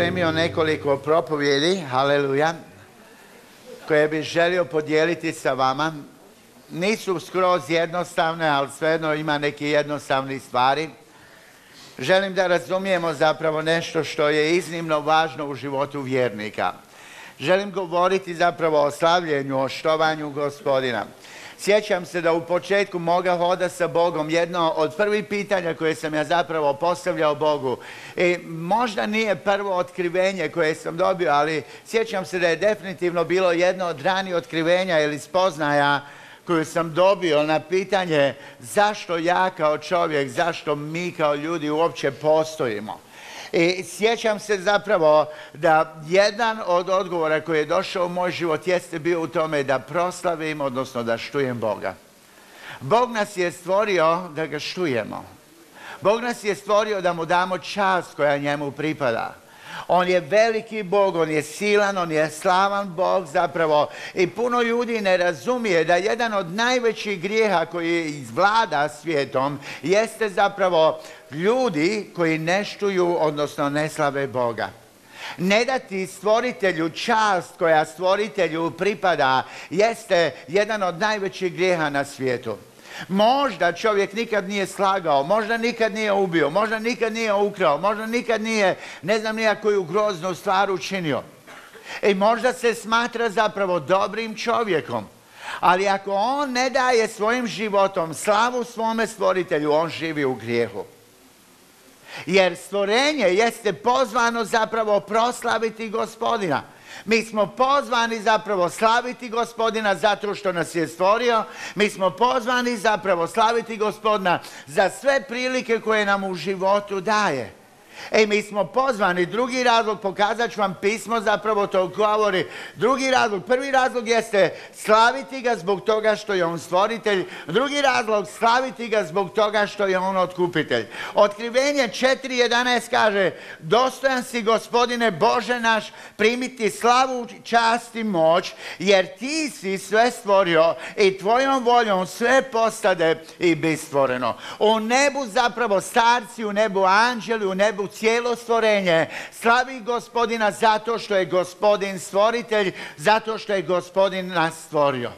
pripremio nekoliko propovjedi, haleluja, koje bih želio podijeliti sa vama. Nisu skroz jednostavne, ali svejedno ima neke jednostavne stvari. Želim da razumijemo zapravo nešto što je iznimno važno u životu vjernika. Želim govoriti zapravo o slavljenju, o štovanju Gospodina. Sjećam se da u početku moga hoda sa Bogom jedno od prvih pitanja koje sam ja zapravo postavljao Bogu, i možda nije prvo otkrivenje koje sam dobio, ali sjećam se da je definitivno bilo jedno od ranijih otkrivenja ili spoznaja koju sam dobio na pitanje zašto ja kao čovjek, zašto mi kao ljudi uopće postojimo. I sjećam se zapravo da jedan od odgovora koji je došao u moj život jeste bio u tome da proslavim, odnosno da štujem Boga. Bog nas je stvorio da ga štujemo. Bog nas je stvorio da mu damo čast koja njemu pripada. On je veliki Bog, on je silan, on je slavan Bog zapravo, i puno ljudi ne razumije da jedan od najvećih grijeha koji izvlada svijetom jeste zapravo ljudi koji ne štuju, odnosno ne slave Boga. Ne dati stvoritelju čast koja stvoritelju pripada jeste jedan od najvećih grijeha na svijetu. Možda čovjek nikad nije slagao, možda nikad nije ubio, možda nikad nije ukrao, možda nikad nije, ne znam nijakoju groznu stvar učinio. I možda se smatra zapravo dobrim čovjekom. Ali ako on ne daje svojim životom slavu svome stvoritelju, on živi u grijehu. Jer stvorenje jeste pozvano zapravo proslaviti Gospodina. Mi smo pozvani zapravo slaviti Gospodina zato što nas je stvorio. Mi smo pozvani zapravo slaviti Gospodina za sve prilike koje nam u životu daje. Mi smo pozvani, drugi razlog, pokazat ću vam pismo, zapravo to govori. Drugi razlog, prvi razlog jeste slaviti ga zbog toga što je on stvoritelj. Drugi razlog, slaviti ga zbog toga što je on otkupitelj. Otkrivenje 4.11 kaže: dostojan si, Gospodine Bože naš, primiti slavu, čast i moć, jer ti si sve stvorio i tvojom voljom sve postade i bi stvoreno. U nebu zapravo starci, u nebu anđeli, u nebu cijelo stvorenje slavi Gospodina zato što je Gospodin stvoritelj, zato što je Gospodin nas stvorio.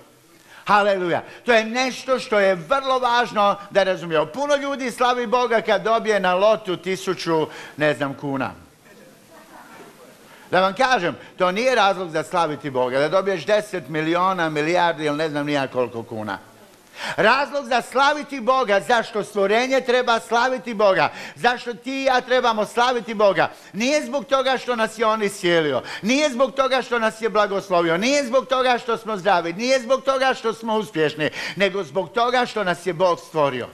Haleluja. To je nešto što je vrlo važno da razumijemo. Puno ljudi slavi Boga kad dobije na lotu 1000, ne znam, kuna. Da vam kažem, to nije razlog za slaviti Boga, da dobiješ 10 miliona, milijardi ili ne znam nija koliko kuna. Razlog za slaviti Boga, zašto stvorenje treba slaviti Boga, zašto ti i ja trebamo slaviti Boga, nije zbog toga što nas je on iscijelio, nije zbog toga što nas je blagoslovio, nije zbog toga što smo zdravi, nije zbog toga što smo uspješni, nego zbog toga što nas je Bog stvorio.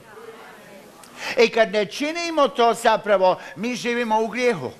I kad ne činimo to zapravo, mi živimo u grijehu.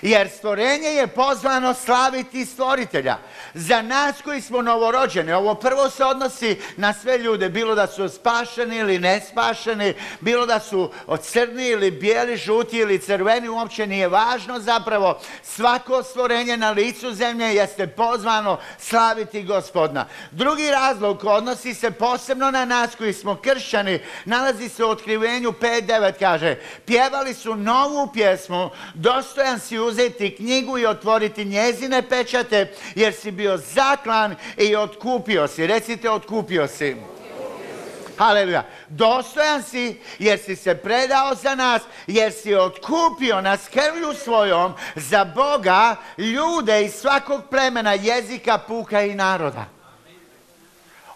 Jer stvorenje je pozvano slaviti stvoritelja. Za nas koji smo novorođeni, ovo prvo se odnosi na sve ljude, bilo da su spašeni ili nespašeni, bilo da su crni ili bijeli, žuti ili crveni, uopće nije važno zapravo. Svako stvorenje na licu zemlje jeste pozvano slaviti Gospodina. Drugi razlog odnosi se posebno na nas koji smo kršćani, nalazi se u Otkrivenju 5.9, kaže: pjevali su novu pjesmu, dostojan si uzeti knjigu i otvoriti njezine pečate, jer si bio zaklan i otkupio si. Recite, otkupio si. Haleluja. Dostojan si jer si se predao za nas, jer si otkupio nas krvlju svojom za Boga ljude iz svakog plemena, jezika, puka i naroda.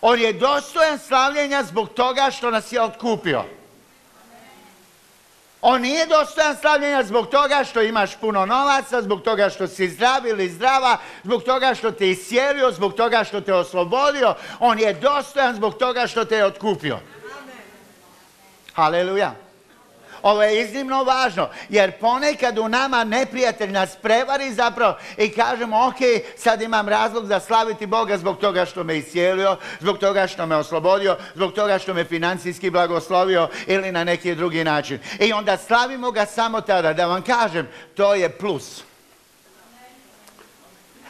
On je dostojan slavljenja zbog toga što nas je otkupio. On nije dostojan slavljenja zbog toga što imaš puno novaca, zbog toga što si zdrav ili zdrava, zbog toga što te iscijelio, zbog toga što te oslobodio. On je dostojan zbog toga što te je otkupio. Haleluja. Ovo je iznimno važno, jer ponekad u nama neprijatelj nas prevari zapravo i kažemo: ok, sad imam razlog za slaviti Boga zbog toga što me iscijelio, zbog toga što me oslobodio, zbog toga što me financijski blagoslovio ili na neki drugi način. I onda slavimo ga samo tada. Da vam kažem, to je plus.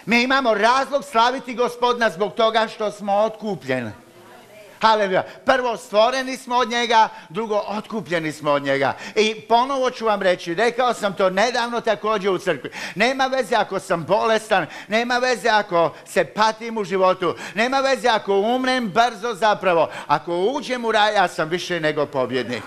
Mi imamo razlog slaviti Gospodina zbog toga što smo otkupljeni. Haleluja. Prvo, stvoreni smo od njega, drugo, otkupljeni smo od njega. I ponovo ću vam reći, rekao sam to nedavno također u crkvi. Nema veze ako sam bolestan, nema veze ako se patim u životu, nema veze ako umrem brzo zapravo. Ako uđem u raj, ja sam više nego pobjednik.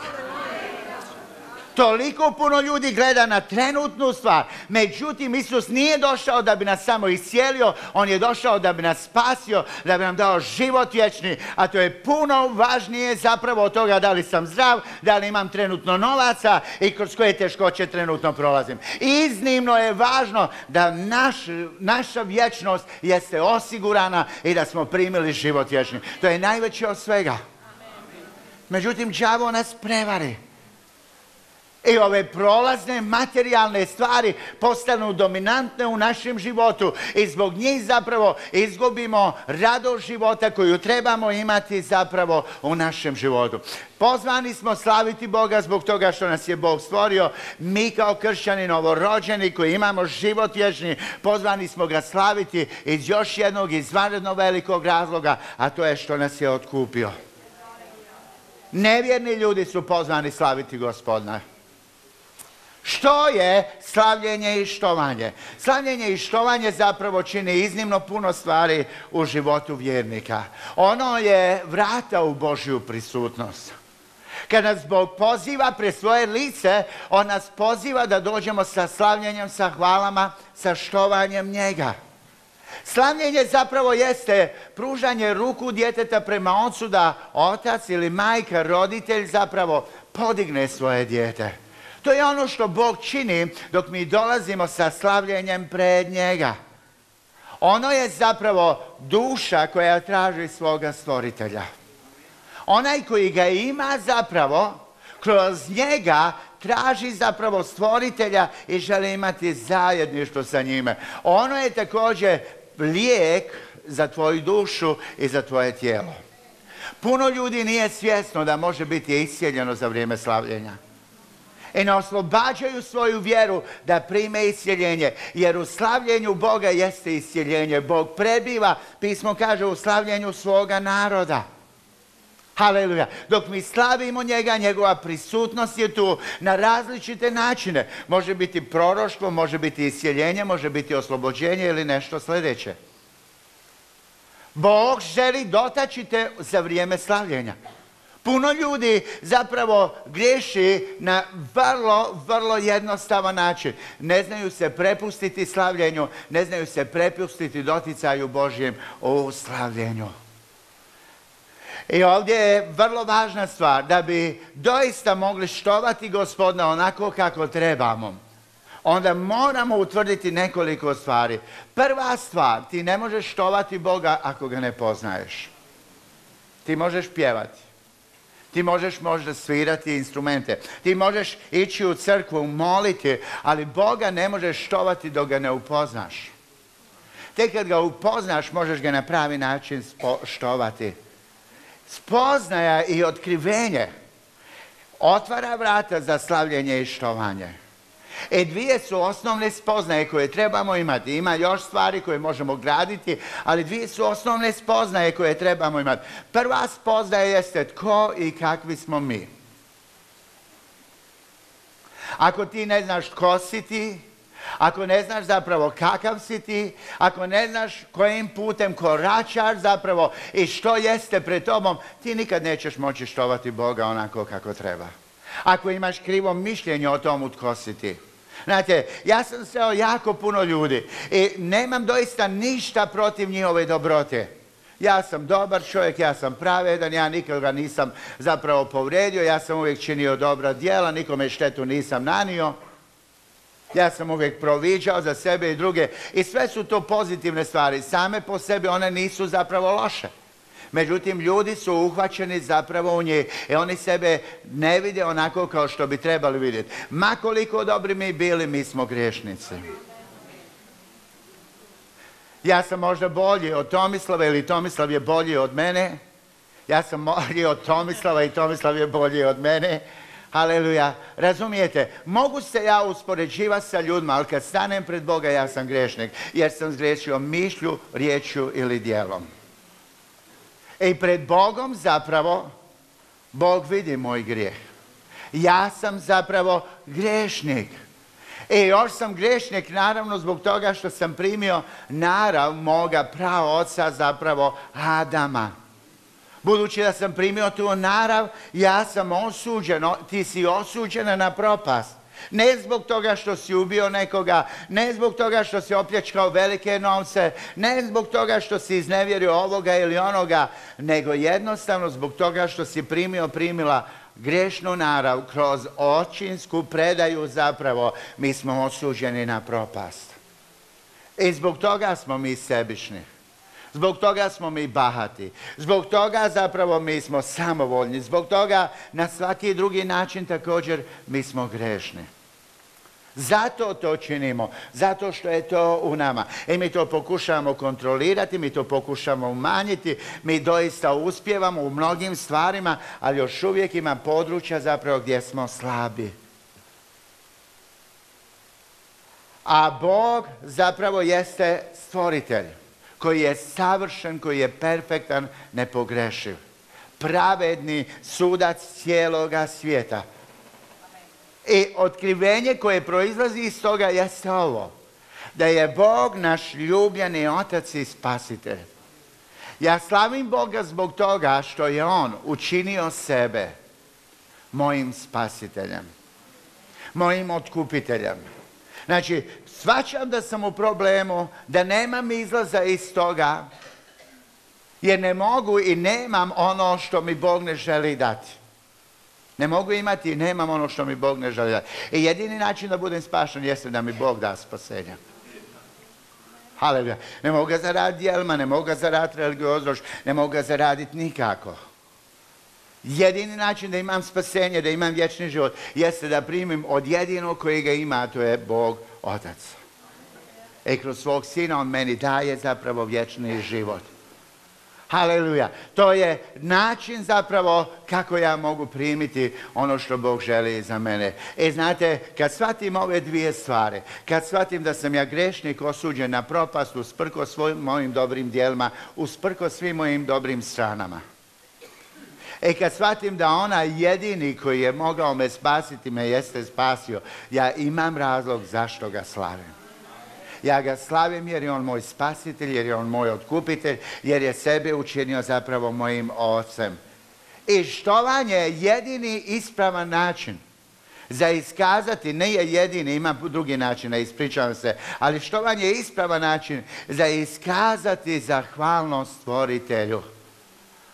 Toliko puno ljudi gleda na trenutnu stvar. Međutim, Isus nije došao da bi nas samo iscijelio, on je došao da bi nas spasio, da bi nam dao život vječni, a to je puno važnije zapravo od toga da li sam zdrav, da li imam trenutno novaca i kroz koje teškoće trenutno prolazim. Iznimno je važno da naša vječnost jeste osigurana i da smo primili život vječni. To je najveće od svega. Međutim, đavo nas prevari. I ove prolazne materijalne stvari postanu dominantne u našem životu i zbog njih zapravo izgubimo radost života koju trebamo imati zapravo u našem životu. Pozvani smo slaviti Boga zbog toga što nas je Bog stvorio. Mi kao kršćani novorođeni koji imamo život vječni, pozvani smo ga slaviti iz još jednog izvanredno velikog razloga, a to je što nas je otkupio. Nevjerni ljudi su pozvani slaviti Gospodina. Što je slavljenje i štovanje? Slavljenje i štovanje zapravo čini iznimno puno stvari u životu vjernika. Ono je vrata u Božju prisutnost. Kad nas Bog poziva pred svoje lice, on nas poziva da dođemo sa slavljenjem, sa hvalama, sa štovanjem njega. Slavljenje zapravo jeste pružanje ruku djeteta prema ocu da otac ili majka, roditelj zapravo podigne svoje dijete. To je ono što Bog čini dok mi dolazimo sa slavljenjem pred njega. Ono je zapravo duša koja traži svoga stvoritelja. Onaj koji ga ima zapravo, kroz njega traži zapravo stvoritelja i želi imati zajedništvo sa njime. Ono je također lijek za tvoju dušu i za tvoje tijelo. Puno ljudi nije svjesno da može biti iscijeljeno za vrijeme slavljenja. I ne oslobađaju svoju vjeru da prime iscjeljenje. Jer u slavljenju Boga jeste iscjeljenje. Bog prebiva, pismo kaže, u slavljenju svoga naroda. Haleluja. Dok mi slavimo njega, njegova prisutnost je tu na različite načine. Može biti proroštvo, može biti iscjeljenje, može biti oslobođenje ili nešto sljedeće. Bog želi dotaći te za vrijeme slavljenja. Puno ljudi zapravo griješi na vrlo jednostavan način. Ne znaju se prepustiti slavljenju, ne znaju se prepustiti doticaju Božjem u slavljenju. I ovdje je vrlo važna stvar, da bi doista mogli štovati Gospodina onako kako trebamo, onda moramo utvrditi nekoliko stvari. Prva stvar, ti ne možeš štovati Boga ako ga ne poznaješ. Ti možeš pjevati. Ti možeš možda svirati instrumente. Ti možeš ići u crkvu, moliti, ali Boga ne možeš štovati dok ga ne upoznaš. Tek kad ga upoznaš, možeš ga na pravi način štovati. Spoznaja i otkrivenje otvara vrata za slavljenje i štovanje. I dvije su osnovne spoznaje koje trebamo imati. Ima još stvari koje možemo graditi, ali dvije su osnovne spoznaje koje trebamo imati. Prva spoznaja jeste tko i kakvi smo mi. Ako ti ne znaš tko si ti, ako ne znaš zapravo kakav si ti, ako ne znaš kojim putem koračaš zapravo i što jeste pred tobom, ti nikad nećeš moći štovati Boga onako kako treba. Ako imaš krivo mišljenje o tomu tko si ti. Znate, ja sam sreo jako puno ljudi i nemam doista ništa protiv njihove dobrote. Ja sam dobar čovjek, ja sam pravedan, ja nikoga nisam zapravo povrijedio, ja sam uvijek činio dobra djela, nikome štetu nisam nanio. Ja sam uvijek proviđao za sebe i druge i sve su to pozitivne stvari. Same po sebi one nisu zapravo loše. Međutim, ljudi su uhvaćeni zapravo u njih i oni sebe ne vide onako kao što bi trebali vidjeti. Ma koliko dobri mi bili, mi smo griješnici. Ja sam možda bolji od Tomislava ili Tomislav je bolji od mene. Ja sam bolji od Tomislava i Tomislav je bolji od mene. Haleluja. Razumijete? Mogu se ja uspoređivati sa ljudima, ali kad stanem pred Boga ja sam grešnik. Jer sam zgriješio mišlju, riječju ili djelom. I pred Bogom zapravo, Bog vidi moj grijeh. Ja sam zapravo grešnik. I još sam grešnik naravno zbog toga što sam primio narav moga praoca, zapravo Adama. Budući da sam primio tu narav, ja sam osuđen, ti si osuđena na propast. Ne zbog toga što si ubio nekoga, ne zbog toga što si opljačkao velike novce, ne zbog toga što si iznevjerio ovoga ili onoga, nego jednostavno zbog toga što si primila grešnu narav kroz očinsku predaju zapravo mi smo osuđeni na propast. I zbog toga smo mi sebični. Zbog toga smo mi bahati. Zbog toga zapravo mi smo samovoljni. Zbog toga na svaki drugi način također mi smo grešni. Zato to činimo. Zato što je to u nama. I mi to pokušavamo kontrolirati, mi to pokušavamo umanjiti. Mi doista uspijevamo u mnogim stvarima, ali još uvijek ima područja zapravo gdje smo slabi. A Bog zapravo jeste stvoritelj koji je savršen, koji je perfektan, nepogrešiv. Pravedni sudac cijeloga svijeta. I otkrivenje koje proizlazi iz toga jeste ovo. Da je Bog naš ljubljeni otac i spasitelj. Ja slavim Boga zbog toga što je On učinio sebe mojim spasiteljem. Mojim otkupiteljem. Znači, shvaćam da sam u problemu, da nemam izlaza iz toga, jer ne mogu i nemam ono što mi Bog ne želi dati. Ne mogu imati i nemam ono što mi Bog ne želi dati. I jedini način da budem spašen jeste da mi Bog da spasenje. Haleluja. Ne mogu ga zaraditi djelima, ne mogu ga zaraditi religioznošću, ne mogu ga zaraditi nikako. Jedini način da imam spasenje, da imam vječni život, jeste da primim od jedinog kojega ima, a to je Bog Otac. I kroz svog Sina On meni daje zapravo vječni život. Haleluja. To je način zapravo kako ja mogu primiti ono što Bog želi za mene. I znate, kad shvatim ove dvije stvari, kad shvatim da sam ja grešnik osuđen na propast usprkos svojim mojim dobrim djelima, usprkos svim mojim dobrim stranama. I kad shvatim da onaj jedini koji je mogao me spasiti me jeste spasio, ja imam razlog zašto ga slavim. Ja ga slavim jer je On moj spasitelj, jer je On moj otkupitelj, jer je sebe učinio zapravo mojim ocem. I štovanje je jedini ispravan način za iskazati, nije jedini, ima drugi način, ispričavam se, ali štovanje je ispravan način za iskazati zahvalnost Stvoritelju.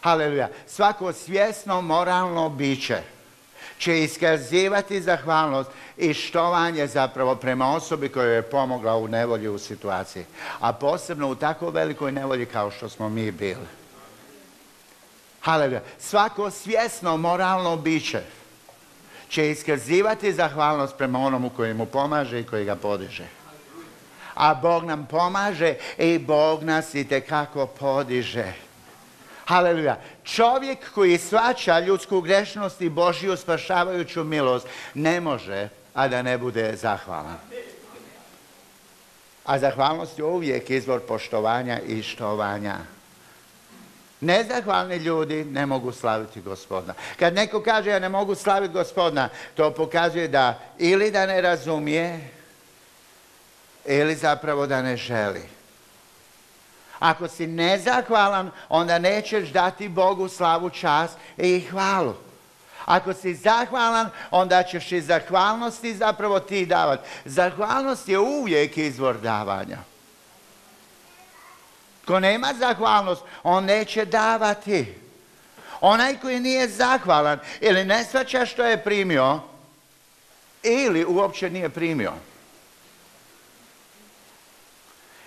Haleluja. Svako svjesno moralno biće će iskazivati zahvalnost i štovanje zapravo prema osobi koja je pomogla u nevolji u situaciji. A posebno u tako velikoj nevolji kao što smo mi bili. Haleluja. Svako svjesno moralno biće će iskazivati zahvalnost prema onomu koji mu pomaže i koji ga podiže. A Bog nam pomaže i Bog nas itekako podiže. Haleluja. Čovjek koji shvaća ljudsku grešnost i Božju spašavajuću milost ne može, a da ne bude zahvalan. A zahvalnost je uvijek izvor poštovanja i štovanja. Nezahvalni ljudi ne mogu slaviti Gospodina. Kad neko kaže ja ne mogu slaviti Gospodina, to pokazuje da ili da ne razumije, ili zapravo da ne želi. Ako si nezahvalan, onda nećeš dati Bogu slavu, čast i hvalu. Ako si zahvalan, onda ćeš i zahvalnosti zapravo ti davati. Zahvalnost je uvijek izvor davanja. Ko nema zahvalnost, on neće davati. Onaj koji nije zahvalan ili ne shvaća što je primio, ili uopće nije primio.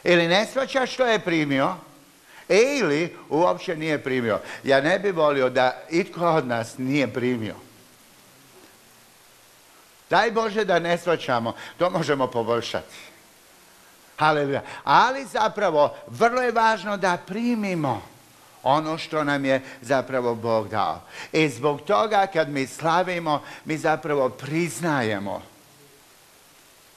Ili ne shvaća što je primio, ili uopće nije primio. Ja ne bih volio da itko od nas nije primio. Daj Bože da ne shvaćamo, to možemo poboljšati. Haleluja. Ali zapravo vrlo je važno da primimo ono što nam je zapravo Bog dao. I zbog toga kad mi slavimo, mi zapravo priznajemo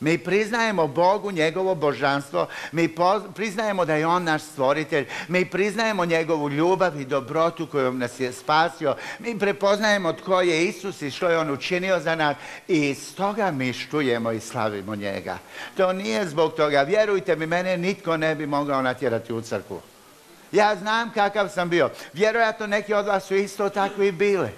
Mi priznajemo Bogu njegovo božanstvo, mi priznajemo da je On naš stvoritelj, mi priznajemo njegovu ljubav i dobrotu kojom nas je spasio, mi prepoznajemo tko je Isus i što je On učinio za nas i stoga mi štujemo i slavimo njega. To nije zbog toga, vjerujte mi, mene nitko ne bi mogao natjerati u crkvu. Ja znam kakav sam bio, vjerojatno neki od vas su isto takvi bili.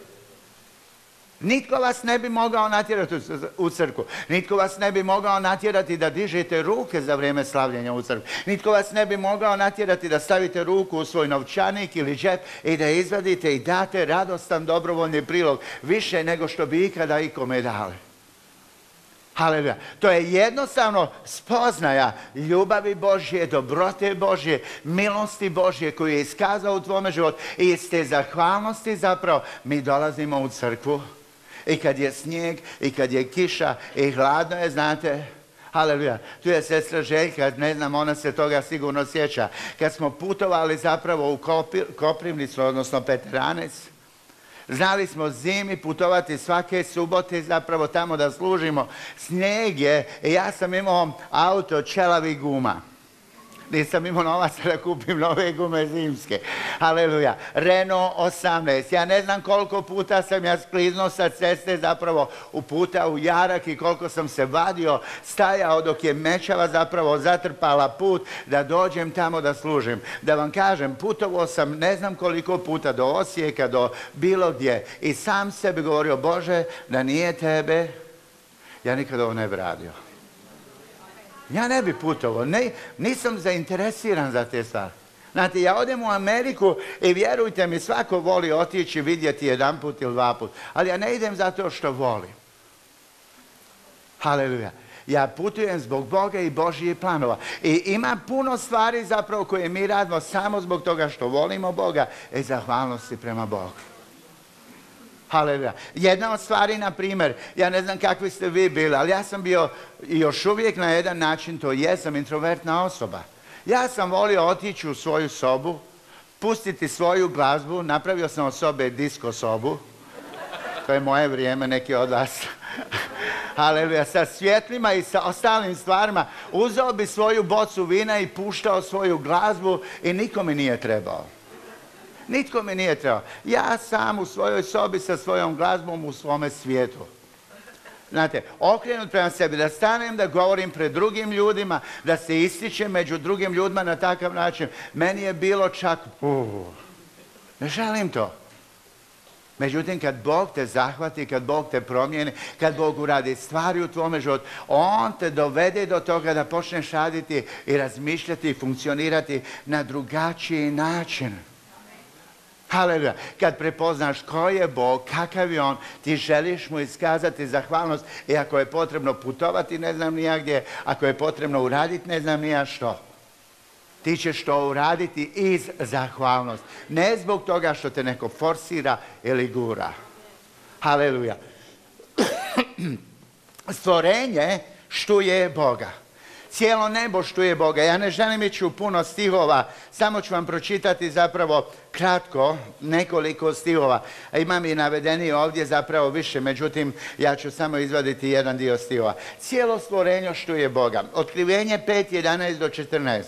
Nitko vas ne bi mogao natjerati u crkvu. Nitko vas ne bi mogao natjerati da dižete ruke za vrijeme slavljenja u crkvu. Nitko vas ne bi mogao natjerati da stavite ruku u svoj novčanik ili džep i da izvadite i date radostan dobrovoljni prilog više nego što bi ikada ikome dali. Haleluja. To je jednostavno spoznaja ljubavi Božje, dobrote Božje, milosti Božje koju je iskazao u tvome životu i iz te zahvalnosti zapravo mi dolazimo u crkvu. I kad je snijeg, i kad je kiša, i hladno je, znate, haleluja. Tu je sestra Željka, ne znam, ona se toga sigurno sjeća. Kad smo putovali zapravo u Koprivnicu, odnosno Peteranec, znali smo zimi putovati svake subote zapravo tamo da služimo. Snijeg je, i ja sam imao auto ćelavih guma. Nisam imao novaca da kupim nove gume zimske. Haleluja. Renault 18. Ja ne znam koliko puta sam ja skliznuo sa ceste zapravo u puta u jarak i koliko sam se vadio, stajao dok je mečava zapravo zatrpala put da dođem tamo da služim. Da vam kažem, putovao sam ne znam koliko puta do Osijeka, do bilo gdje i sam sebi govorio, Bože, da nije tebe, ja nikad ovo ne bi radio. Ja ne bi putovao, nisam zainteresiran za te stvari. Znate, ja odem u Ameriku i vjerujte mi, svako voli otići vidjeti jedan put ili dva put, ali ja ne idem zato što volim. Haleluja. Ja putujem zbog Boga i Božjih planova. I ima puno stvari zapravo koje mi radimo samo zbog toga što volimo Boga i zahvalnosti prema Bogu. Haleluja. Jedna od stvari, na primjer, ja ne znam kakvi ste vi bili, ali ja sam bio i još uvijek na jedan način, to jesam introvertna osoba. Ja sam volio otići u svoju sobu, pustiti svoju glazbu, napravio sam od sobe disko sobu, to je moje vrijeme, neki od vas. Haleluja, sa svjetlima i sa ostalim stvarima, uzeo bi svoju bocu vina i puštao svoju glazbu i niko mi nije trebao. Nitko mi nije trebao. Ja sam u svojoj sobi sa svojom glazbom u svome svijetu. Znate, okrenut prema sebi, da stanem, da govorim pred drugim ljudima, da se ističem među drugim ljudima na takav način. Meni je bilo čak, ne želim to. Međutim, kad Bog te zahvati, kad Bog te promijeni, kad Bog uradi stvari u tvome životu, On te dovede do toga da počneš raditi i razmišljati i funkcionirati na drugačiji način. Haleluja. Kad prepoznaš ko je Bog, kakav je On, ti želiš mu iskazati zahvalnost i ako je potrebno putovati ne znam ni ja gdje, ako je potrebno uraditi ne znam ni ja što. Ti ćeš to uraditi iz zahvalnosti. Ne zbog toga što te neko forsira ili gura. Haleluja. Stvorenje štuje Boga. Cijelo nebo štuje Boga. Ja ne želim ići u puno stihova, samo ću vam pročitati zapravo kratko nekoliko stihova. Imam i navedeni ovdje zapravo više, međutim ja ću samo izvaditi jedan dio stihova. Cijelo stvorenje štuje Boga. Otkrivenje 5:11 do 14.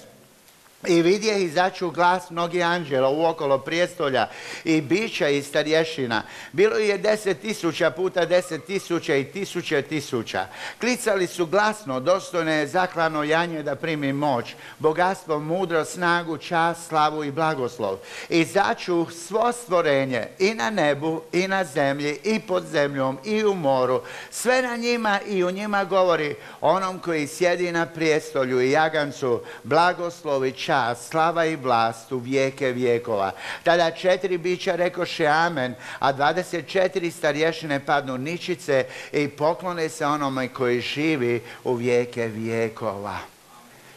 I vidjeh izaću glas mnogih anđela uokolo prijestolja i bića i starješina. Bilo je 10.000 puta 10.000 i 1000.000. Klicali su glasno, dostojno je zaklano janje da primi moć, bogatstvo, mudrost, snagu, čast, slavu i blagoslov. Izaću svo stvorenje i na nebu i na zemlji i pod zemljom i u moru. Sve na njima i u njima govori onom koji sjedi na prijestolju i jagancu, blagoslovi, čast, slava i vlast u vijeke vijekova. Tada 4 bića rekoše amen, a 24 starješine padnu ničice i poklone se onome koji živi u vijeke vijekova.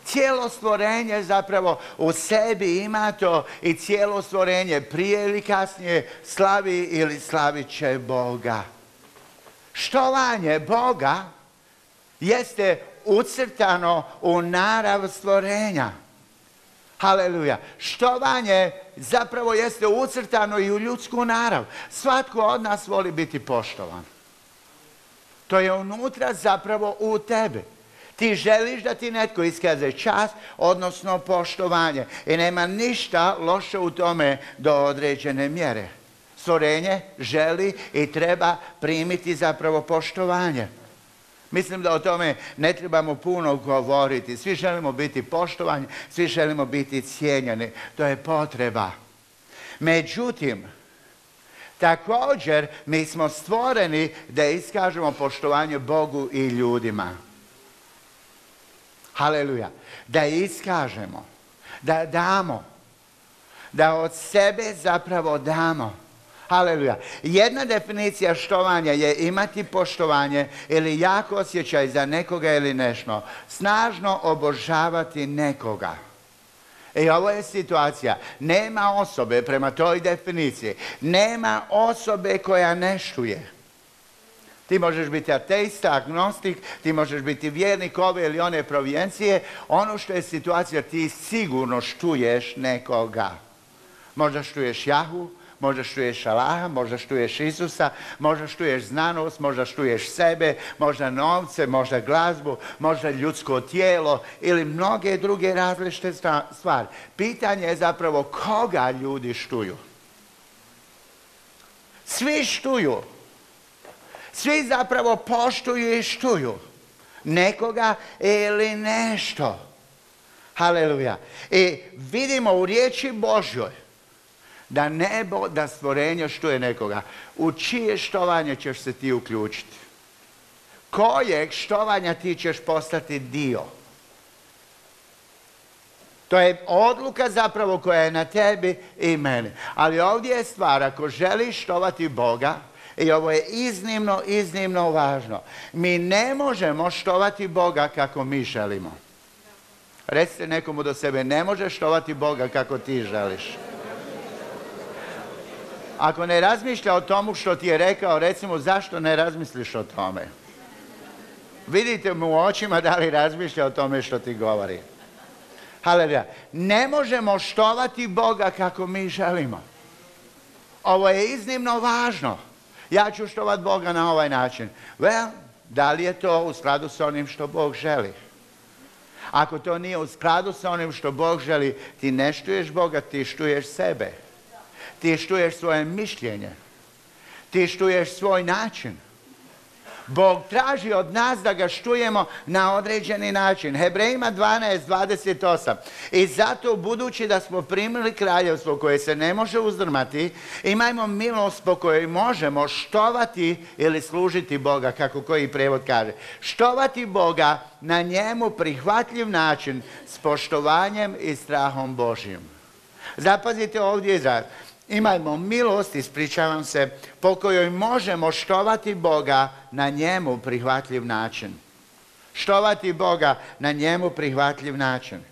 Cijelo stvorenje zapravo u sebi ima to i cijelo stvorenje prije ili kasnije slavi ili slavit će Boga. Štovanje Boga jeste ucrtano u narav stvorenja. Haleluja. Štovanje zapravo jeste ucrtano i u ljudsku narav. Svatko od nas voli biti poštovan. To je unutra zapravo u tebi. Ti želiš da ti netko iskaže čast, odnosno poštovanje. I nema ništa loše u tome do određene mjere. Stvorenje želi i treba primiti zapravo poštovanje. Mislim da o tome ne trebamo puno govoriti. Svi želimo biti poštovani, svi želimo biti cijenjeni. To je potreba. Međutim, također mi smo stvoreni da iskažemo poštovanje Bogu i ljudima. Haleluja. Da iskažemo, da damo, da od sebe zapravo damo. Haleluja. Jedna definicija štovanja je imati poštovanje ili jak osjećaj za nekoga ili nešto. Snažno obožavati nekoga. I ovo je situacija. Nema osobe prema toj definiciji. Nema osobe koja ne štuje. Ti možeš biti ateista, agnostik, ti možeš biti vjernik ove ili one provijencije. Ono što je situacija, ti sigurno štuješ nekoga. Možda štuješ Jahu, možda štuješ Allaha, možda štuješ Isusa, možda štuješ znanost, možda štuješ sebe, možda novce, možda glazbu, možda ljudsko tijelo ili mnoge druge različite stvari. Pitanje je zapravo koga ljudi štuju. Svi štuju. Svi zapravo poštuju i štuju nekoga ili nešto. Haleluja. I vidimo u riječi Božjoj da nebo, da stvorenje štuje nekoga. U čije štovanje ćeš se ti uključiti? Kojeg štovanja ti ćeš postati dio? To je odluka zapravo koja je na tebi i meni. Ali ovdje je stvar, ako želiš štovati Boga, i ovo je iznimno, iznimno važno. Mi ne možemo štovati Boga kako mi želimo. Recite nekomu do sebe, ne možeš štovati Boga kako ti želiš. Ako ne razmišlja o tomu što ti je rekao, recimo zašto ne razmisliš o tome? Vidite mu u očima da li razmišlja o tome što ti govori. Haleluja. Ne možemo štovati Boga kako mi želimo. Ovo je iznimno važno. Ja ću štovat Boga na ovaj način. Da li je to u skladu s onim što Bog želi? Ako to nije u skladu s onim što Bog želi, ti ne štuješ Boga, ti štuješ sebe. Ti štuješ svoje mišljenje. Ti štuješ svoj način. Bog traži od nas da ga štujemo na određeni način. Hebrejima 12:28. I zato, budući da smo primili kraljevstvo koje se ne može uzdrmati, imajmo milost po kojoj možemo štovati ili služiti Boga, kako koji prijevod kaže. Štovati Boga na njemu prihvatljiv način s poštovanjem i strahom Božjim. Zapazite ovdje izraz. Imajmo milost, ispričavam se, po kojoj možemo štovati Boga na njemu prihvatljiv način. Štovati Boga na njemu prihvatljiv način.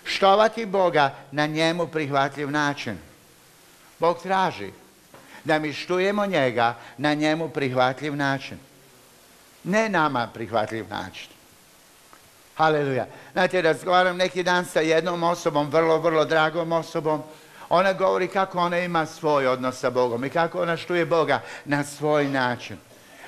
Štovati Boga na njemu prihvatljiv način. Bog traži da mi štujemo njega na njemu prihvatljiv način. Ne nama prihvatljiv način. Haleluja. Znate, razgovaram neki dan sa jednom osobom, vrlo, vrlo dragom osobom. Ona govori kako ona ima svoj odnos sa Bogom i kako ona štuje Boga na svoj način.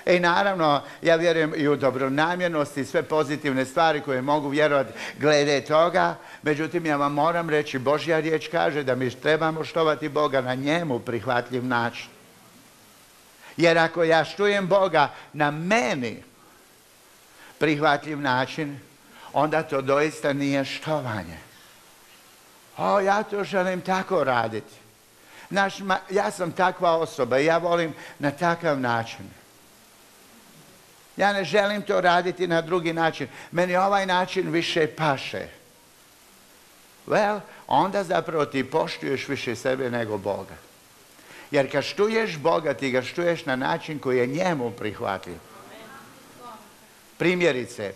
I naravno, ja vjerujem i u dobronamjernost i sve pozitivne stvari koje mogu vjerovati glede toga. Međutim, ja vam moram reći, Božja riječ kaže da mi trebamo štovati Boga na njemu prihvatljiv način. Jer ako ja štujem Boga na meni prihvatljiv način, onda to doista nije štovanje. Ja to želim tako raditi. Ja sam takva osoba i ja volim na takav način. Ja ne želim to raditi na drugi način. Meni ovaj način više paše. Onda zapravo ti poštuješ više sebe nego Boga. Jer kad štuješ Boga, ti ga štuješ na način koji je njemu prihvatljiv. Primjerice,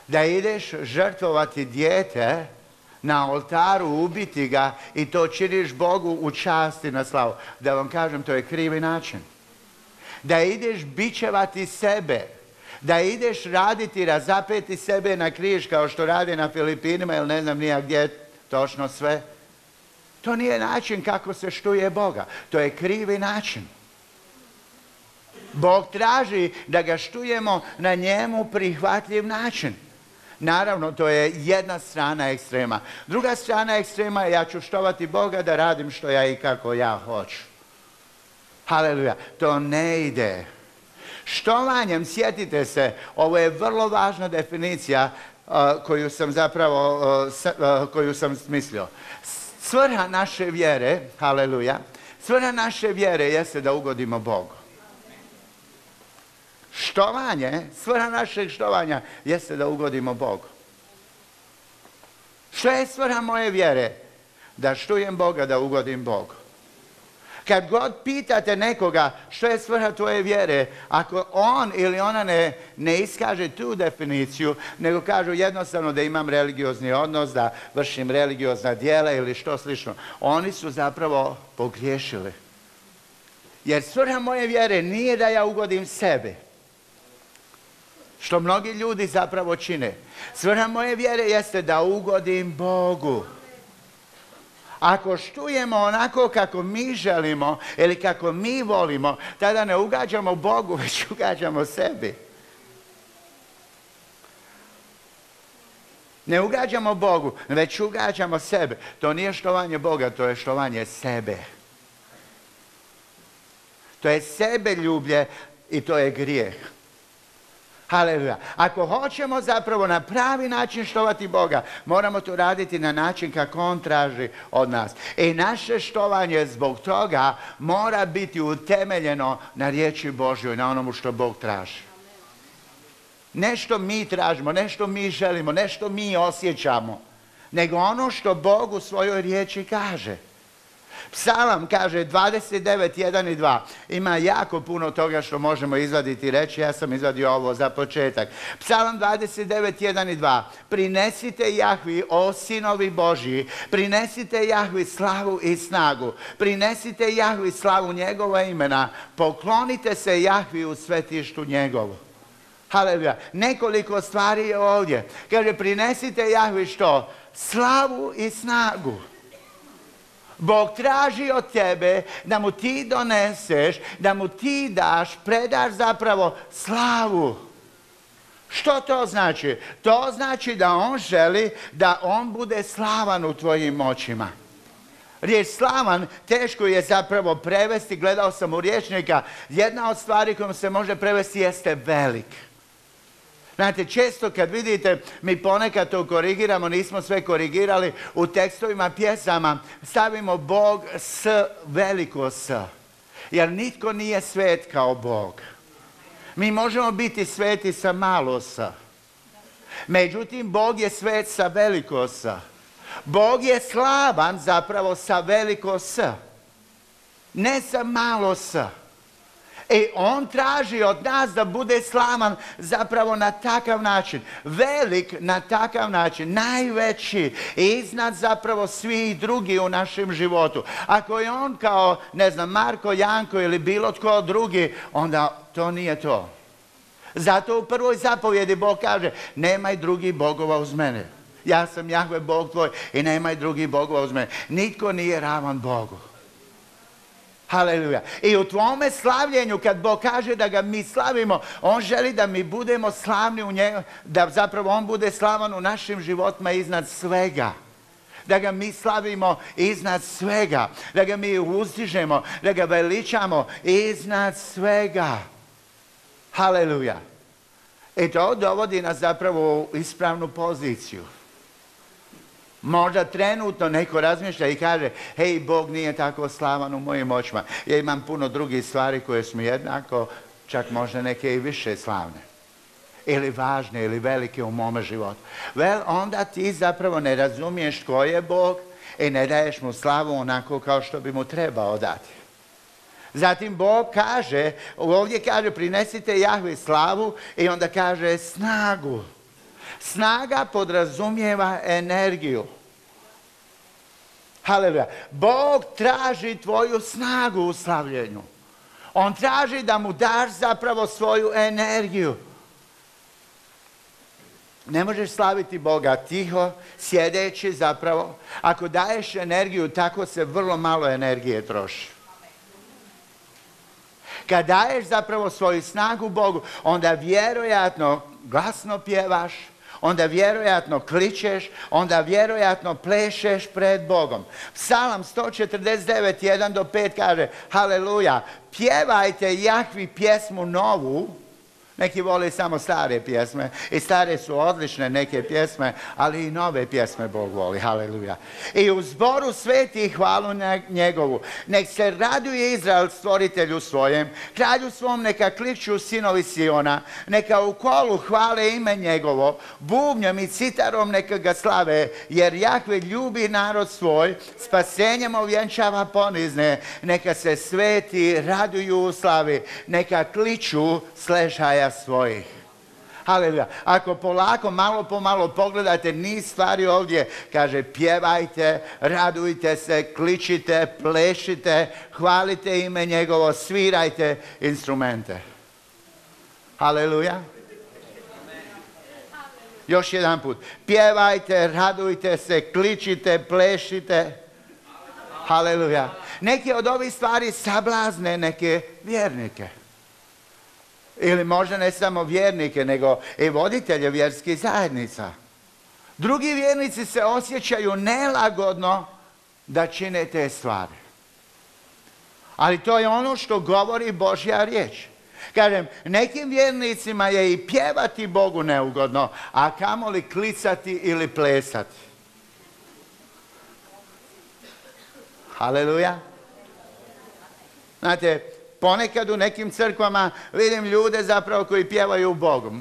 da ideš žrtvovati dijete na oltaru, ubiti ga i to činiš Bogu u čast i na slavu. Da vam kažem, to je krivi način. Da ideš bičevati sebe, da ideš raditi, razapeti sebe na križ kao što rade na Filipinima ili ne znam nija gdje točno sve. To nije način kako se štuje Boga. To je krivi način. Bog traži da ga štujemo na njemu prihvatljiv način. Naravno, to je jedna strana ekstrema. Druga strana ekstrema je ja ću štovati Boga da radim što ja i kako ja hoću. Haleluja. To ne ide. Štovanjem, sjetite se, ovo je vrlo važna definicija koju sam smislio. Svrha naše vjere, haleluja, svrha naše vjere jeste da ugodimo Bogu. Štovanje, svrha našeg štovanja jeste da ugodimo Bogu. Što je svrha moje vjere? Da štujem Boga, da ugodim Bogu. Kad god pitate nekoga što je svrha tvoje vjere, ako on ili ona ne iskaže tu definiciju, nego kažu jednostavno da imam religiozni odnos, da vršim religiozna djela ili što slično, oni su zapravo pogriješili. Jer svrha moje vjere nije da ja ugodim sebe, što mnogi ljudi zapravo čine. Svrha moje vjere jeste da ugodim Bogu. Ako štujemo onako kako mi želimo ili kako mi volimo, tada ne ugađamo Bogu, već ugađamo sebi. Ne ugađamo Bogu, već ugađamo sebe. To nije štovanje Boga, to je štovanje sebe. To je sebeljublje i to je grijeh. Haleluja. Ako hoćemo zapravo na pravi način štovati Boga, moramo to raditi na način kako On traži od nas. I naše štovanje zbog toga mora biti utemeljeno na riječi Božjoj, na onomu što Bog traži. Nešto mi tražimo, nešto mi želimo, nešto mi osjećamo, nego ono što Bog u svojoj riječi kaže. Psalam kaže 29:1 i 2. Ima jako puno toga što možemo izvaditi i reći. Ja sam izvadio ovo za početak. Psalam 29:1 i 2. Prinesite Jahvi, o sinovi Božji, prinesite Jahvi slavu i snagu. Prinesite Jahvi slavu njegova imena. Poklonite se Jahvi u svetištu njegovu. Haleluja. Nekoliko stvari je ovdje. Kaže prinesite Jahvi što? Slavu i snagu. Bog traži od tebe da mu ti doneseš, da mu ti daš, predaš zapravo slavu. Što to znači? To znači da on želi da on bude slavan u tvojim očima. Riječ slavan teško je zapravo prevesti, gledao sam u rječnika, jedna od stvari kojom se može prevesti jeste velik. Znate, često kad vidite, mi ponekad to korigiramo, nismo sve korigirali, u tekstovima pjesama stavimo Bog s veliko S. Jer nitko nije svet kao Bog. Mi možemo biti sveti sa malo S. Međutim, Bog je svet sa veliko S. Bog je slavan zapravo sa veliko S. Ne sa malo S. I on traži od nas da bude slavan zapravo na takav način. Velik na takav način. Najveći. Iznad zapravo svih drugih u našem životu. Ako je on kao, ne znam, Marko, Janko ili bilo tko drugi, onda to nije to. Zato u prvoj zapovjedi Bog kaže, nemaj drugih bogova uz mene. Ja sam Jahve Bog tvoj i nemaj drugih bogova uz mene. Nitko nije ravan Bogu. Haleluja. I u tvome slavljenju, kad Bog kaže da ga mi slavimo, on želi da mi budemo slavni u njemu, da zapravo on bude slavan u našim životima iznad svega. Da ga mi slavimo iznad svega. Da ga mi uzdižemo, da ga veličamo iznad svega. Haleluja. I to dovodi nas zapravo u ispravnu poziciju. Možda trenutno neko razmišlja i kaže, hej, Bog nije tako slavan u mojim očima. Ja imam puno drugih stvari koje su mi jednako, čak možda neke i više slavne. Ili važne, ili velike u mome životu. Onda ti zapravo ne razumiješ tko je Bog i ne daješ mu slavu onako kao što bi mu trebao dati. Zatim Bog kaže, ovdje kaže, prinesite Jahvi slavu i onda kaže snagu. Snaga podrazumijeva energiju. Haleluja. Bog traži tvoju snagu u slavljenju. On traži da mu daš zapravo svoju energiju. Ne možeš slaviti Boga tiho, sjedeći zapravo. Ako daješ energiju, tako se vrlo malo energije troši. Kad daješ zapravo svoju snagu Bogu, onda vjerojatno glasno pjevaš, onda vjerojatno kličeš, onda vjerojatno plešeš pred Bogom. Psalam 149, 1 do 5 kaže, haleluja, pjevajte Jahvi pjesmu novu. Neki vole samo stare pjesme i stare su odlične neke pjesme, ali i nove pjesme Bog voli, haleluja. I u zboru sveti hvalu njegovu. Nek se raduje Izrael stvoritelju svojem, kralju svom neka kliču sinovi Siona, neka u kolu hvale ime njegovo, bubnjom i citarom neka ga slave, jer Jahve ljubi narod svoj, spasenjem ovjenčava ponizne, neka se sveti raduju u slavi, neka kliču sležaja svojih. Haleluja. Ako polako, malo po malo pogledate niz stvari ovdje, kaže pjevajte, radujte se, kličite, plešite, hvalite ime njegovo, svirajte instrumente. Haleluja. Još jedan put. Pjevajte, radujte se, kličite, plešite. Haleluja. Neke od ovih stvari sablazne neke vjernike. Ili možda ne samo vjernike, nego i voditelje vjerskih zajednica. Drugi vjernici se osjećaju nelagodno da čine te stvari. Ali to je ono što govori Božja riječ. Kažem, nekim vjernicima je i pjevati Bogu neugodno, a kamoli klicati ili plesati. Haleluja. Znate, ponekad u nekim crkvama vidim ljude zapravo koji pjevaju Bogu.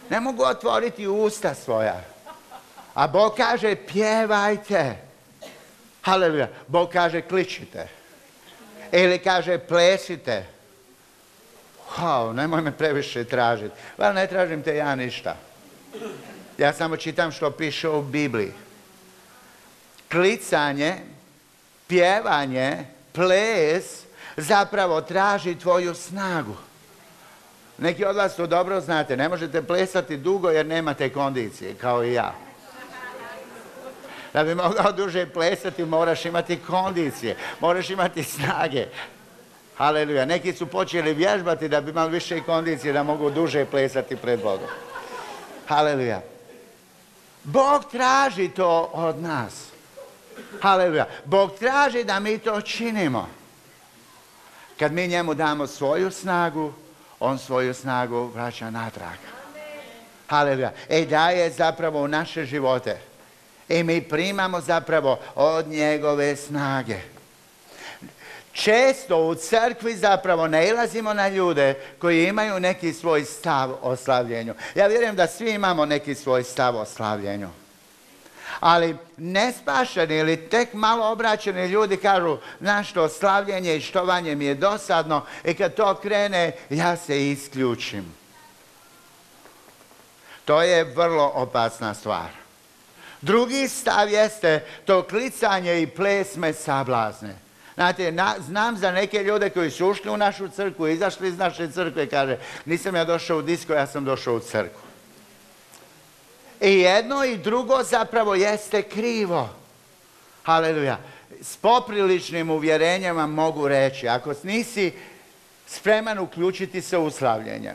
Ne mogu otvoriti usta svoja. A Bog kaže pjevajte. Haleluja. Bog kaže kličite. Ili kaže plesite. Wow, nemoj me previše tražiti. Val ne tražim te ja ništa. Ja samo čitam što piše u Bibliji. Klicanje, pjevanje, ples zapravo traži tvoju snagu. Neki od vas to dobro znate. Ne možete plesati dugo jer nemate kondicije, kao i ja. Da bi mogao duže plesati moraš imati kondicije, moraš imati snage. Haleluja. Neki su počeli vježbati da bi imali više kondicije da mogu duže plesati pred Bogom. Haleluja. Bog traži to od nas. Haleluja. Bog traži da mi to činimo. Kad mi njemu damo svoju snagu, on svoju snagu vraća natrag. Haleluja. I daje zapravo u naše živote. I mi primamo zapravo od njegove snage. Često u crkvi zapravo nailazimo na ljude koji imaju neki svoj stav o slavljenju. Ja vjerujem da svi imamo neki svoj stav o slavljenju. Ali nespašeni ili tek malo obraćeni ljudi kažu, znaš što, slavljenje i štovanje mi je dosadno i kad to krene, ja se isključim. To je vrlo opasna stvar. Drugi stav jeste to klicanje i ples me sablazne. Znate, znam za neke ljude koji su ušli u našu crkvu, izašli iz naše crkve, kaže, nisam ja došao u disko, ja sam došao u crkvu. I jedno i drugo zapravo jeste krivo. Haleluja. S popriličnim uvjerenjama mogu reći, ako nisi spreman uključiti se u slavljenje,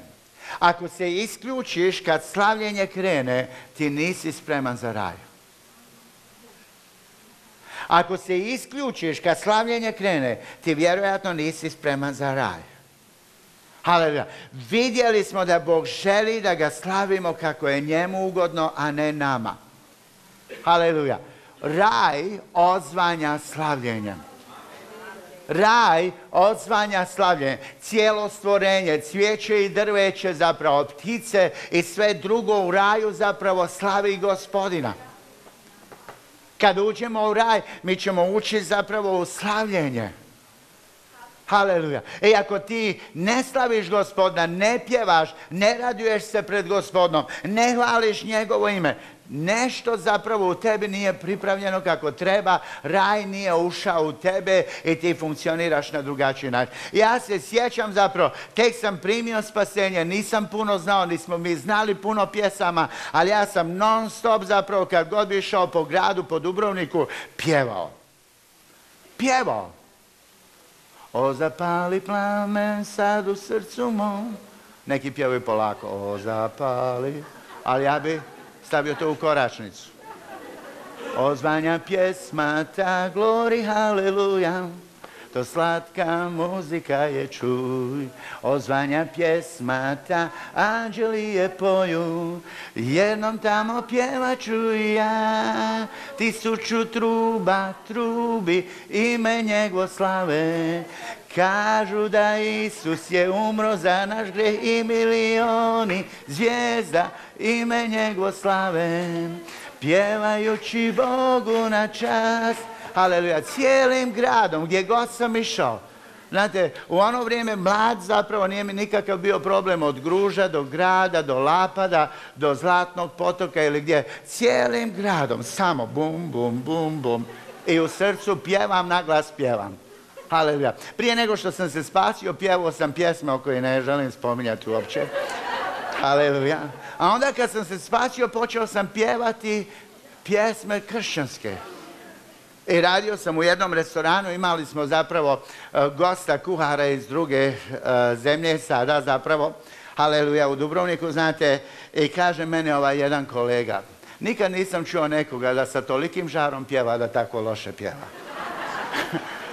ako se isključiš kad slavljenje krene, ti nisi spreman za raj. Ako se isključiš kad slavljenje krene, ti vjerojatno nisi spreman za raj. Haleluja. Vidjeli smo da Bog želi da ga slavimo kako je njemu ugodno, a ne nama. Haleluja. Raj odzvanja slavljenjem. Raj odzvanja slavljenjem. Cijelo stvorenje, cvijeće i drveće, zapravo ptice i sve drugo u raju zapravo slavi Gospodina. Kad uđemo u raj, mi ćemo ući zapravo u slavljenje. Haleluja. I ako ti ne slaviš Gospodina, ne pjevaš, ne raduješ se pred Gospodom, ne hvališ njegovo ime, nešto zapravo u tebi nije pripravljeno kako treba, raj nije ušao u tebe i ti funkcioniraš na drugačiji način. Ja se sjećam zapravo, tek sam primio spasenje, nisam puno znao, nismo mi znali puno pjesama, ali ja sam non stop zapravo kad god bi išao po gradu, po Dubrovniku, pjevao. Pjevao. O zapali plamen sad u srcu mom, Neki pjevaju polako, o zapali, ali ja bi stavio to u koračnicu. Ozvanja pjesma ta, glori, haleluja, to slatka muzika je, čuj. Ozvanja pjesma ta, anđeli je poju, jednom tamo pjeva čuj ja. 1000 truba trubi, ime njegovo slave. Kažu da Isus je umro za naš greh i milioni zvijezda ime njegovo slave. Pjevajući Bogu na čast, haleluja, cijelim gradom gdje god sam išao. Znate, u ono vrijeme mlad zapravo nije mi nikakav bio problem od Gruža do Grada, do Lapada, do Zlatnog potoka ili gdje. Cijelim gradom, samo bum, bum, bum, bum. I u srcu pjevam, naglas pjevam. Haleluja. Prije nego što sam se spasio, pjevao sam pjesme o kojoj ne želim spominjati uopće. Haleluja. A onda kad sam se spasio, počeo sam pjevati pjesme kršćanske. I radio sam u jednom restoranu, imali smo zapravo gosta, kuhara iz druge zemlje, sada zapravo, haleluja, u Dubrovniku, znate, i kaže mene ovaj jedan kolega, nikad nisam čuo nekoga da sa tolikim žarom pjeva, da tako loše pjeva.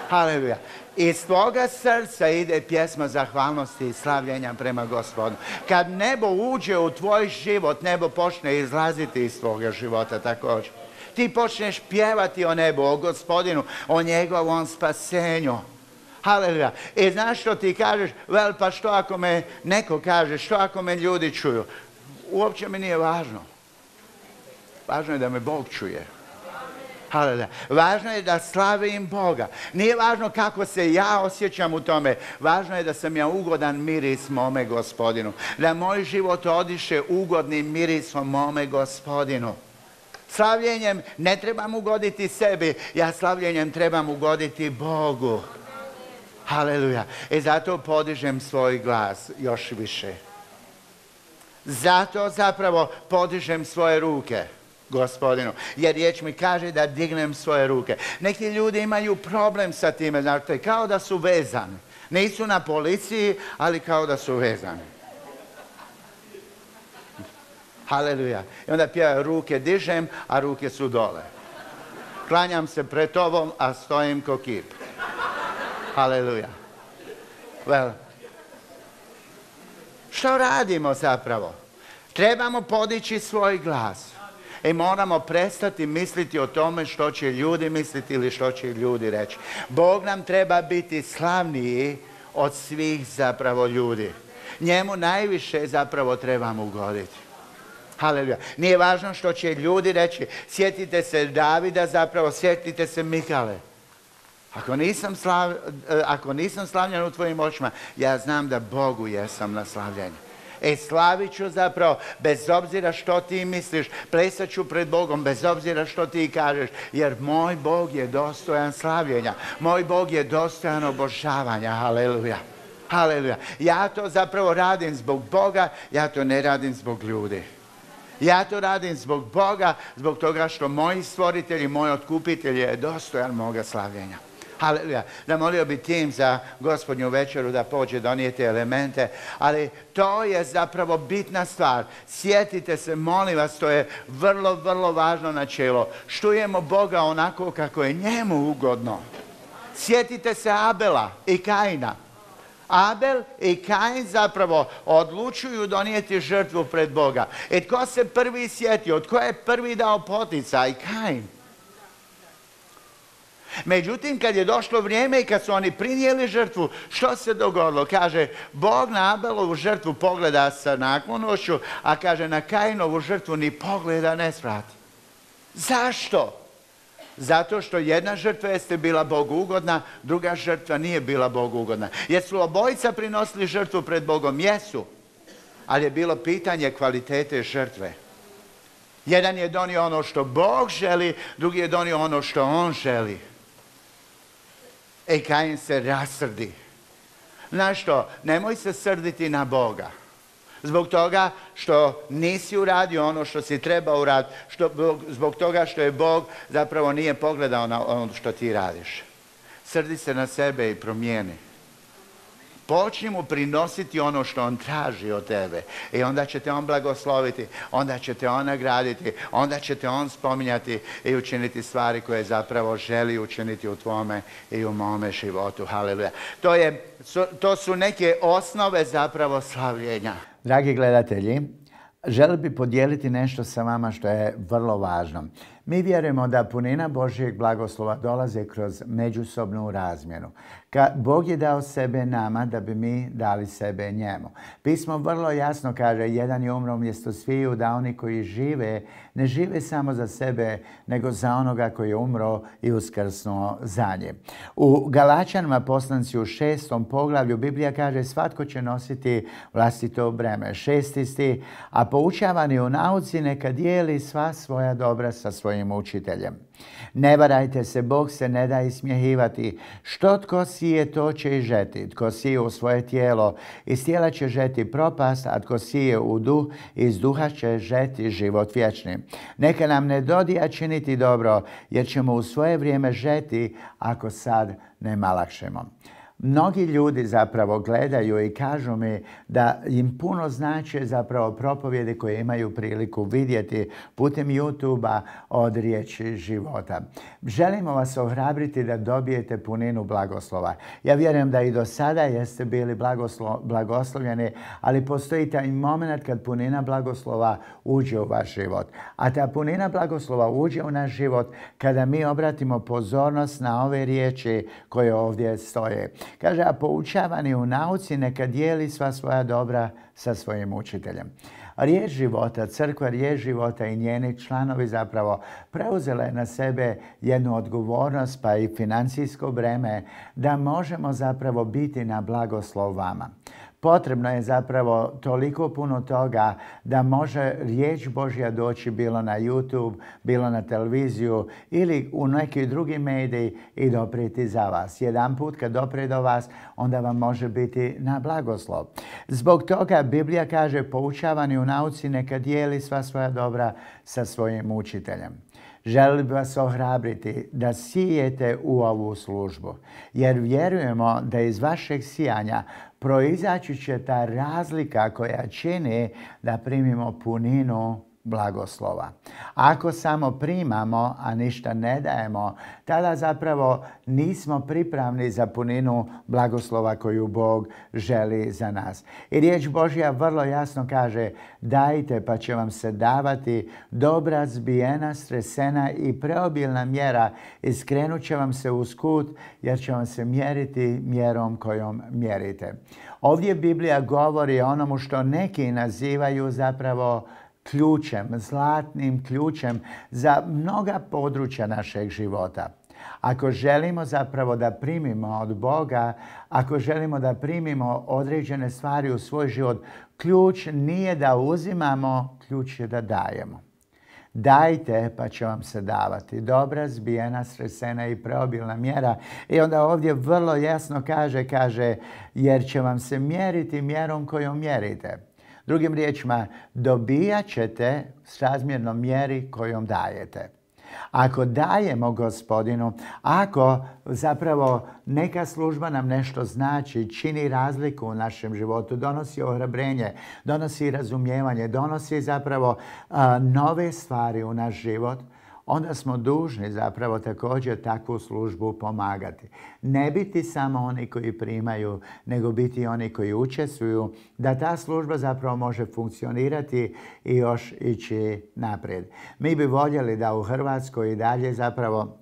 Haleluja. Iz tvoga srca ide pjesma zahvalnosti i slavljenja prema Gospodu. Kad nebo uđe u tvoj život, nebo počne izlaziti iz tvoga života također. Ti počneš pjevati o nebu, o Gospodinu, o njegovom spasenju. Haleluja. I znaš što ti kažeš? Vel, pa što ako me neko kaže, što ako me ljudi čuju? Uopće mi nije važno. Važno je da me Bog čuje. Haleluja. Važno je da slavim Boga. Nije važno kako se ja osjećam u tome. Važno je da sam ja ugodan miris mome Gospodinu. Da moj život odiše ugodnim mirisom mome Gospodinu. Slavljenjem ne trebam ugoditi sebi, ja slavljenjem trebam ugoditi Bogu. Haleluja. I zato podižem svoj glas još više. Zato zapravo podižem svoje ruke Gospodinu. Jer riječ mi kaže da dignem svoje ruke. Neki ljudi imaju problem sa time, znate, kao da su vezani. Nisu na policiji, ali kao da su vezani. Haleluja. I onda pjeva, ruke dižem, a ruke su dole. Klanjam se pred tobom, a stojim ko kip. Haleluja. Well, što radimo zapravo? Trebamo podići svoj glas. I moramo prestati misliti o tome što će ljudi misliti ili što će ljudi reći. Bog nam treba biti slavniji od svih zapravo ljudi. Njemu najviše zapravo trebamo ugoditi. Haleluja. Nije važno što će ljudi reći. Sjetite se Davida zapravo, sjetite se Mikale. Ako nisam slavljen u tvojim očima, ja znam da Bogu jesam na slavljenju. Slavit ću zapravo, bez obzira što ti misliš, plesat ću pred Bogom, bez obzira što ti kažeš, jer moj Bog je dostojan slavljenja. Moj Bog je dostojan obožavanja. Haleluja. Haleluja. Ja to zapravo radim zbog Boga, ja to ne radim zbog ljudi. Ja to radim zbog Boga, zbog toga što moj stvoritelj i moj otkupitelj je dostojan moga slavljenja. Haleluja. Zamolio bi tim za gospodnju večeru da pođe donijeti elemente, ali to je zapravo bitna stvar. Sjetite se, molim vas, to je vrlo, vrlo važno načelo. Štujemo Boga onako kako je njemu ugodno. Sjetite se Abela i Kaina. Abel i Kain zapravo odlučuju donijeti žrtvu pred Boga. I tko se prvi sjetio? Tko je prvi dao poticaj? Kain. Međutim, kad je došlo vrijeme i kad su oni prinijeli žrtvu, što se dogodilo? Kaže, Bog na Abelovu žrtvu pogleda sa naklonošću, a kaže, na Kainovu žrtvu ni pogleda ne svrati. Zašto? Zato što jedna žrtva jeste bila Bogu ugodna, druga žrtva nije bila Bogu ugodna. Jesu obojica prinosili žrtvu pred Bogom? Jesu. Ali je bilo pitanje kvalitete žrtve. Jedan je donio ono što Bog želi, drugi je donio ono što on želi. Kain se rasrdi. Znaš što? Nemoj se srditi na Boga. Zbog toga što nisi uradio ono što si trebao uraditi. Zbog toga što je Bog zapravo nije pogledao na ono što ti radiš. Srdi se na sebe i promijeni. Počni mu prinositi ono što on traži od tebe. I onda će te on blagosloviti, onda će te on nagraditi, onda će te on spominjati i učiniti stvari koje zapravo želi učiniti u tvome i u mome životu. Haleluja. To su neke osnove zapravo slavljenja. Dragi gledatelji, želim bi podijeliti nešto sa vama što je vrlo važno. Mi vjerujemo da punina Božjeg blagoslova dolaze kroz međusobnu razmjenu. Bog je dao sebe nama da bi mi dali sebe njemu. Pismo vrlo jasno kaže, jedan je umro umjesto sviju, da oni koji žive, ne žive samo za sebe, nego za onoga koji je umro i uskrsnuo za nje. U Galačanima poslanici u 6. poglavlju Biblija kaže, svatko će nositi vlastito breme. 6. stih, a poučavani u nauci neka dijeli sva svoja dobra sa svojim učiteljem. Ne varajte se, Bog se ne da ismjehivati. Što tko sije, to će i žeti. Tko sije u svoje tijelo, iz tijela će žeti propast, a tko sije u duh, iz duha će žeti život vječni. Neka nam ne dodija činiti dobro, jer ćemo u svoje vrijeme žeti ako sad ne malakšemo. Mnogi ljudi zapravo gledaju i kažu mi da im puno znače zapravo propovjede koje imaju priliku vidjeti putem YouTube-a od riječi života. Želimo vas ohrabriti da dobijete puninu blagoslova. Ja vjerujem da i do sada jeste bili blagoslovljeni, ali postoji taj moment kad punina blagoslova uđe u vaš život. A ta punina blagoslova uđe u naš život kada mi obratimo pozornost na ove riječi koje ovdje stoje. Kaže, a poučavani u nauci neka dijeli sva svoja dobra sa svojim učiteljem. Riječ života, crkva Riječ života i njeni članovi zapravo preuzela je na sebe jednu odgovornost pa i financijsko breme da možemo zapravo biti na blagoslov vama. Potrebno je zapravo toliko puno toga da može riječ Božja doći bilo na YouTube, bilo na televiziju ili u neki drugi mediji i doprijeti za vas. Jedan put kad doprije do vas, onda vam može biti na blagoslov. Zbog toga Biblija kaže, poučavani u nauci neka dijeli sva svoja dobra sa svojim učiteljem. Želim bi vas ohrabriti da sijete u ovu službu, jer vjerujemo da iz vašeg sijanja proizaći će ta razlika koja čini da primimo puninu blagoslova. Ako samo primamo, a ništa ne dajemo, tada zapravo nismo pripravni za puninu blagoslova koju Bog želi za nas. I riječ Božja vrlo jasno kaže, dajte pa će vam se davati, dobra, zbijena, stresena i preobilna mjera, iskrenut će vam se uz kut, jer će vam se mjeriti mjerom kojom mjerite. Ovdje Biblija govori o onomu što neki nazivaju zapravo ključem, zlatnim ključem za mnoga područja našeg života. Ako želimo zapravo da primimo od Boga, ako želimo da primimo određene stvari u svoj život, ključ nije da uzimamo, ključ je da dajemo. Dajte pa će vam se davati. Dobra, zbijena, stresena i preobilna mjera. I onda ovdje vrlo jasno kaže jer će vam se mjeriti mjerom kojom mjerite. Drugim riječima, dobijat ćete s razmjernom mjeri kojom dajete. Ako dajemo Gospodinu, ako zapravo neka služba nam nešto znači, čini razliku u našem životu, donosi ohrabrenje, donosi razumijevanje, donosi zapravo nove stvari u naš život, onda smo dužni zapravo također takvu službu pomagati. Ne biti samo oni koji primaju, nego biti oni koji učestvuju, da ta služba zapravo može funkcionirati i još ići naprijed. Mi bi voljeli da u Hrvatskoj i dalje zapravo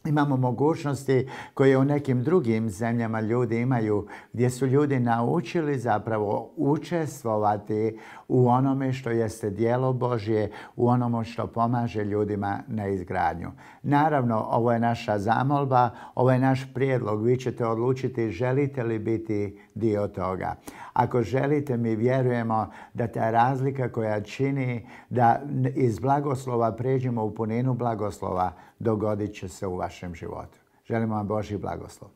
imamo mogućnosti koje u nekim drugim zemljama ljudi imaju, gdje su ljudi naučili zapravo učestvovati u onome što jeste djelo Božje, u onome što pomaže ljudima na izgradnju. Naravno, ovo je naša zamolba, ovo je naš prijedlog. Vi ćete odlučiti želite li biti dio toga. Ako želite, mi vjerujemo da ta razlika koja čini da iz blagoslova pređemo u puninu blagoslova, dogodit će se u vašem životu. Želimo vam Božji blagoslov.